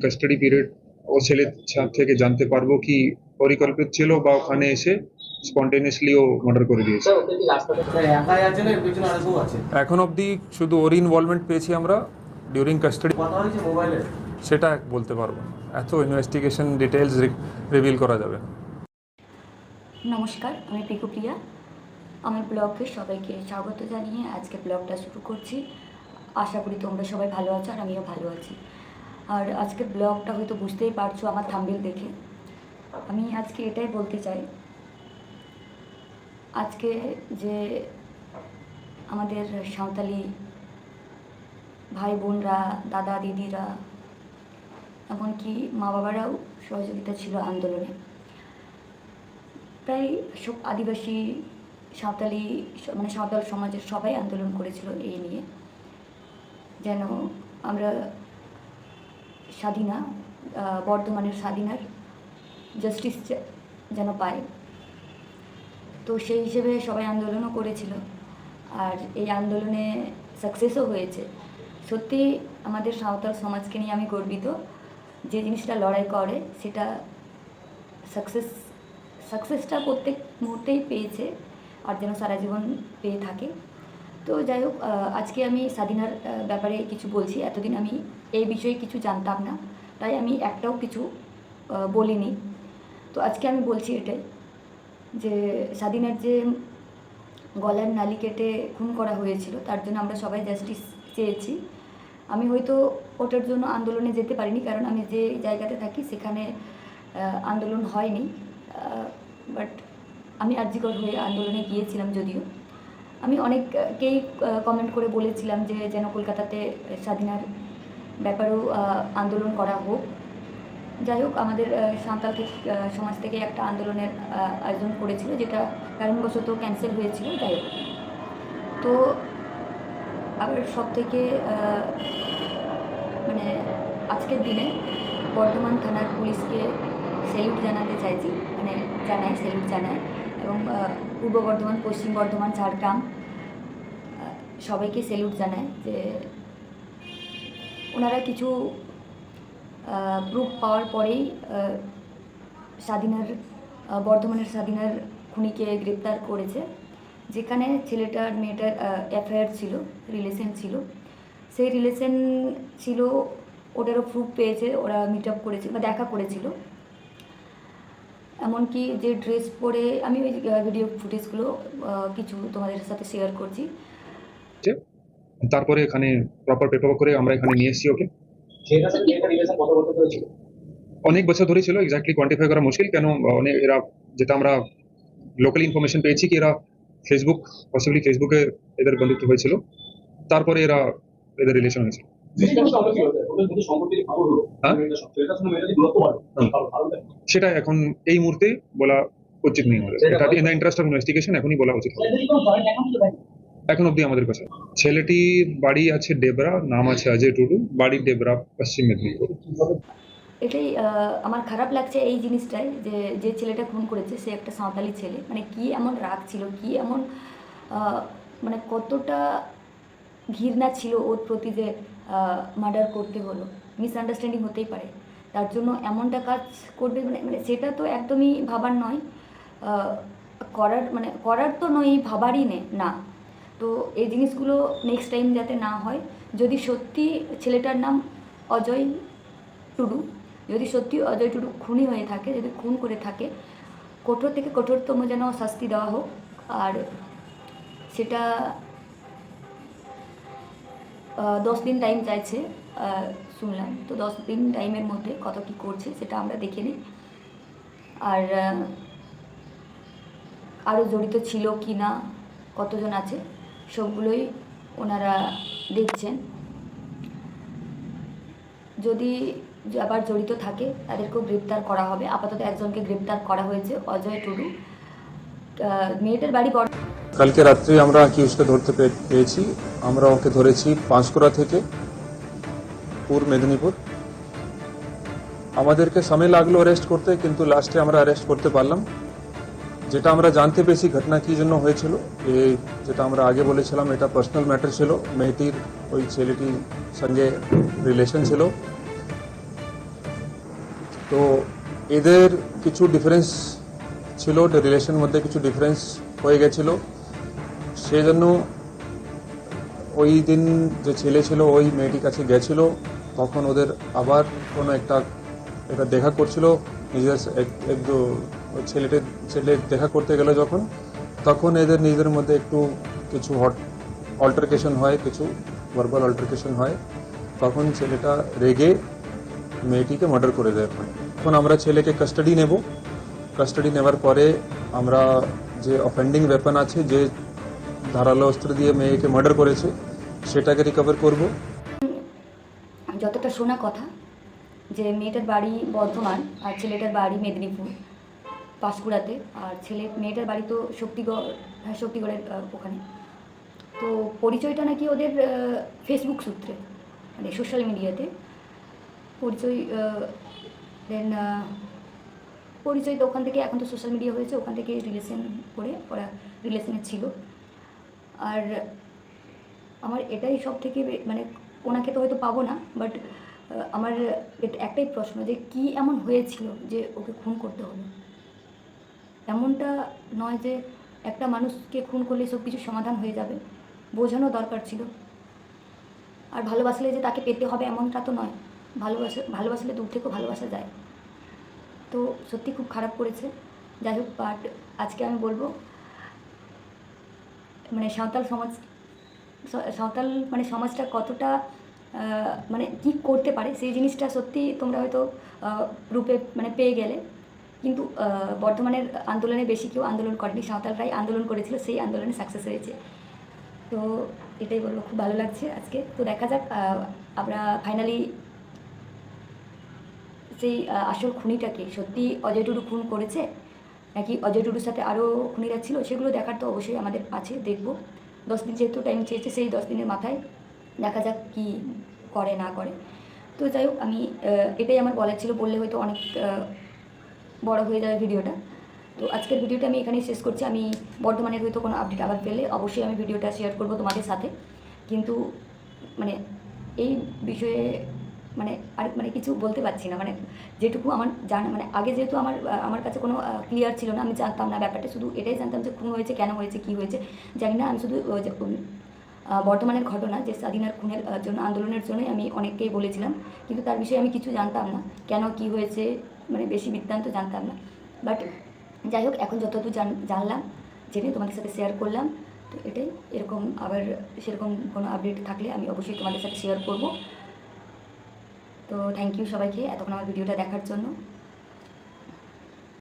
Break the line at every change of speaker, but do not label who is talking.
Custody period ও ছেলের থেকে জানতে পারবো কি পরিকল্পিত ছিল বা ওখানে এসে স্পন্টেনিয়াসলি ও মার্ডার করে দিয়েছে। এখন অবধি শুধু ওর ইনভলভমেন্ট পেয়েছি আমরা ডিউরিং কাস্টাডি, সেটা বলতে পারবো না, এত ইনভেস্টিগেশন ডিটেলস রিভিল করা যাবে না।
নমস্কার, আমি পিকুপ্রিয়া। আমার ব্লগে সবাইকে স্বাগত জানিয়ে আজকে ব্লগটা শুরু করছি। আশা করি তোমরা সবাই ভালো আছো আর আমিও ভালো আছি। আর আজকে ব্লগটা হয়তো বুঝতেই পারছো আমার থাম্বনেল দেখে। আমি আজকে এটাই বলতে চাই, আজকে যে আমাদের সাঁওতালি ভাই বোনরা, দাদা দিদিরা, এমনকি মা বাবারাও সহযোগিতা ছিল আন্দোলনে। প্রায় সব আদিবাসী সাঁওতালি সাঁওতাল সমাজের সবাই আন্দোলন করেছিল এই নিয়ে, যেন আমরা বর্ধমানের স্বাধীনার জাস্টিস যেন পাই। তো সেই হিসেবে সবাই আন্দোলনও করেছিল, আর এই আন্দোলনে সাকসেসও হয়েছে। সত্যি আমাদের সাঁওতাল সমাজকে নিয়ে আমি গর্বিত। যে জিনিসটা লড়াই করে সেটা সাকসেসটা প্রত্যেক মুহূর্তেই পেয়েছে, আর যেন সারা জীবন পেয়ে থাকে। তো যাই হোক, আজকে আমি স্বাধীনার ব্যাপারে কিছু বলছি। এতদিন আমি এই বিষয়ে কিছু জানতাম না, তাই আমি একটাও কিছু বলিনি। তো আজকে আমি বলছি এটাই, যে স্বাধীনার যে গলার নালি কেটে খুন করা হয়েছিল, তার জন্য আমরা সবাই জাস্টিস চেয়েছি। আমি হয়তো ওটার জন্য আন্দোলনে যেতে পারিনি, কারণ আমি যে জায়গাতে থাকি সেখানে আন্দোলন হয়নি। বাট আমি আরজিকর হয়ে আন্দোলনে গিয়েছিলাম। যদিও আমি অনেককেই কমেন্ট করে বলেছিলাম যে যেন কলকাতাতে স্বাধীনার ব্যাপারেও আন্দোলন করা হোক। যাই হোক, আমাদের সাঁওতাল সমাজ থেকে একটা আন্দোলনের আয়োজন করেছিল, যেটা কারণবশত ক্যান্সেল হয়েছিল। যাই হোক, তো আবার সব থেকে আজকের দিনে বর্ধমান থানার পুলিশকে স্যালুট জানাতে চাইছি, স্যালুট জানাই। এবং পূর্ব বর্ধমান, পশ্চিম বর্ধমান, ঝাড়গ্রাম সবাইকে স্যালুট জানায় যে ওনারা কিছু প্রুফ পাওয়ার পরেই বর্ধমানের স্বাধীনার খুনিকে গ্রেপ্তার করেছে। যেখানে ছেলেটার মেয়েটার অ্যাফেয়ার ছিল, রিলেশন ছিল, সেই রিলেশন ছিল, ওটারও প্রুফ পেয়েছে। ওরা মিট আপ করেছিল বা দেখা করেছিল। এমনকি যে ড্রেস পরে, আমি ওই ভিডিও ফুটেজগুলো কিছু তোমাদের সাথে শেয়ার করছি।
তারপরে এখানে প্রপার পেপার করে আমরা এখানে নিয়ে এসেছি ওকে। অনেক বছর ধরে ছিল, এক্স্যাক্টলি কোয়ান্টিফাই করা মুশকিল। কেন এরা, যেটা আমরা লোকাল ইনফরমেশন পেয়েছি কি এরা ফেসবুকে এদের বন্ধুত্ব হয়েছিল, তারপরে এদের রিলেশন হয়েছিল। সেটা এখন এই মুহূর্তে বলা উচিত নেই আমাদের। এটা in the interest of investigation এখনই বলা উচিত। এখন অব্দি আমাদের কাছে ছেলেটির বাড়ি আছে ডেবরা, নাম আছে অজয় টুডু, বাড়ি ডেবরা, পশ্চিম মেদিনীপুর।
এটাই আমার খারাপ লাগছে এই জিনিসটাই, যে ছেলেটা খুন করেছে সে একটা সাঁওতালি ছেলে। কি এমন রাগ ছিল, কি এমন কতটা ঘৃণা ছিল ওর প্রতি, যে মার্ডার করতে হলো। মিসআন্ডারস্ট্যান্ডিং হতেই পারে, তার জন্য এমনটা কাজ করবে, সেটা তো একদমই ভাবার নয়। করার তো নয়, ভাবারই না। তো এই জিনিসগুলো নেক্সট টাইম যাতে না হয়। যদি সত্যি ছেলেটার নাম অজয় টুডু, যদি সত্যি অজয় টুডু খুনি হয়ে থাকে, যদি খুন করে থাকে, কঠোর থেকে কঠোরতম যেন শাস্তি দেওয়া হোক। আর সেটা 10 দিন টাইম চাইছে শুনলাম। তো 10 দিন টাইমের মধ্যে কত কী করছে সেটা আমরা দেখে নিই। আর আরও জড়িত ছিল কি না, কতজন আছে, সবগুলোই ওনারা দেখছেন। যদি আবার জড়িত থাকে তাদেরকেও গ্রেপ্তার করা হবে। আপাতত একজনকে গ্রেপ্তার করা হয়েছে, অজয় টুডু। মেয়েটার বাড়ি
কালকে রাত্রে আমরা অ্যাকিউজকে ধরতে পেরেছি। আমরা ওকে ধরেছি পাঁশকুড়া থেকে, পূর্ব মেদিনীপুর। আমাদেরকে সময় লাগলো অ্যারেস্ট করতে, কিন্তু লাস্টে আমরা অ্যারেস্ট করতে পারলাম। যেটা আমরা জানতে পেরেছি ঘটনা কী জন্য হয়েছিল, যেটা আমরা আগে বলেছিলাম, এটা পার্সোনাল ম্যাটার ছিল। মেয়েটির ওই ছেলেটির সঙ্গে রিলেশন ছিল।
তো এদের কিছু ডিফারেন্স ছিল, রিলেশনের মধ্যে কিছু ডিফারেন্স হয়ে গেছিলো, সেই জন্য ওই দিন যে ছেলে ছিল ওই মেয়েটির কাছে গেছিলো, তখন ওদের আবার কোনো একটা দেখা করছিল নিজের ছেলে দেখা করতে গেল যখন, তখন এদের নিজেদের মধ্যে একটু কিছু অল্টারকেশন হয়, কিছু ভার্বাল অল্টারকেশন হয়, তখন ছেলেটা রেগে মেয়েটিকে মার্ডার করে দেয়। এখন আমরা ছেলেকে কাস্টাডি নেব, কাস্টাডি নেওয়ার পরে আমরা যে অফেন্ডিং ওয়েপন আছে, যে ধারালো অস্ত্র দিয়ে মেয়েকে মার্ডার করেছে, সেটাকে রিকভার করব।
যতটা শোনা কথা যে মেয়েটার বাড়ি বর্ধমান আর ছেলেটার বাড়ি মেদিনীপুর পাঁশকুড়াতে, আর মেয়েটার বাড়ি তো শক্তিগড়ের ওখানে। তো পরিচয়টা নাকি ওদের ফেসবুক সূত্রে, মানে সোশ্যাল মিডিয়াতে পরিচয়। দেন পরিচয় তো ওখান থেকে, এখন তো সোশ্যাল মিডিয়া হয়েছে, ওখান থেকে রিলেশন করে ওরা রিলেশনে ছিল। আর আমার এটাই সব থেকে মানে ওনাকে তো হয়তো পাবো না, বাট আমার একটাই প্রশ্ন যে কি এমন হয়েছিল যে ওকে খুন করতে হলো। এমনটা নয় যে একটা মানুষকে খুন করলে সব কিছু সমাধান হয়ে যাবে, বোঝানো দরকার ছিল। আর ভালোবাসলে যে তাকে পেতে হবে এমনটা তো নয়, ভালোবাসলে দূর থেকেও ভালোবাসা যায়। তো সত্যি খুব খারাপ করেছে। যাই হোক, বাট আজকে আমি বলবো মানে সাঁওতাল মানে সমাজটা কতটা মানে কী করতে পারে সেই জিনিসটা সত্যি তোমরা হয়তো রূপে মানে পেয়ে গেলে। কিন্তু বর্ধমানের আন্দোলনে বেশি কেউ আন্দোলন করেনি, সাঁওতালরাই আন্দোলন করেছিল, সেই আন্দোলনে সাকসেস হয়েছে। তো এটাই বলবো, খুব ভালো লাগছে আজকে। তো দেখা যাক আমরা ফাইনালি সেই আসল খুনিটাকে সত্যি অজয় টুডু খুন করেছে নাকি অজয় টুডুর সাথে আরও খুনিরা ছিল, সেগুলো দেখার তো অবশ্যই আমাদের আছে, দেখব। 10 দিন যেহেতু টাইম চেয়েছে, সেই 10 দিনের মাথায় দেখা যাক কি করে না করে। তো যাই হোক, আমি এটাই আমার বলার ছিল, বললে হয়তো অনেক বড় হয়ে যাবে ভিডিওটা। তো আজকের ভিডিওটা আমি এখানেই শেষ করছি। আমি বর্ধমানের হয়তো কোনো আপডেট আবার পেলে অবশ্যই আমি ভিডিওটা শেয়ার করব তোমাদের সাথে। কিন্তু মানে এই বিষয়ে মানে আর মানে কিছু বলতে পারছি না, মানে যেটুকু আমার জানা, মানে আগে যেহেতু আমার কাছে কোনো ক্লিয়ার ছিল না, আমি জানতাম না ব্যাপারটা, শুধু এটাই জানতাম যে খুন হয়েছে, কেন হয়েছে, কী হয়েছে জানি না। আমি শুধু বর্তমানের ঘটনা যে স্বাধীনার খুনের জন্য আন্দোলনের জন্যই আমি অনেককেই বলেছিলাম, কিন্তু তার বিষয়ে আমি কিছু জানতাম না, কেন কী হয়েছে, মানে বেশি বৃত্তান্ত জানতাম না। বাট যাই হোক, এখন যতদূর জানলাম, জেনে তোমাদের সাথে শেয়ার করলাম। তো এটাই, এরকম আবার সেরকম কোনো আপডেট থাকলে আমি অবশ্যই তোমাদের সাথে শেয়ার করব। তো থ্যাংক ইউ সবাইকে এতক্ষণ আমার ভিডিওটা দেখার জন্য।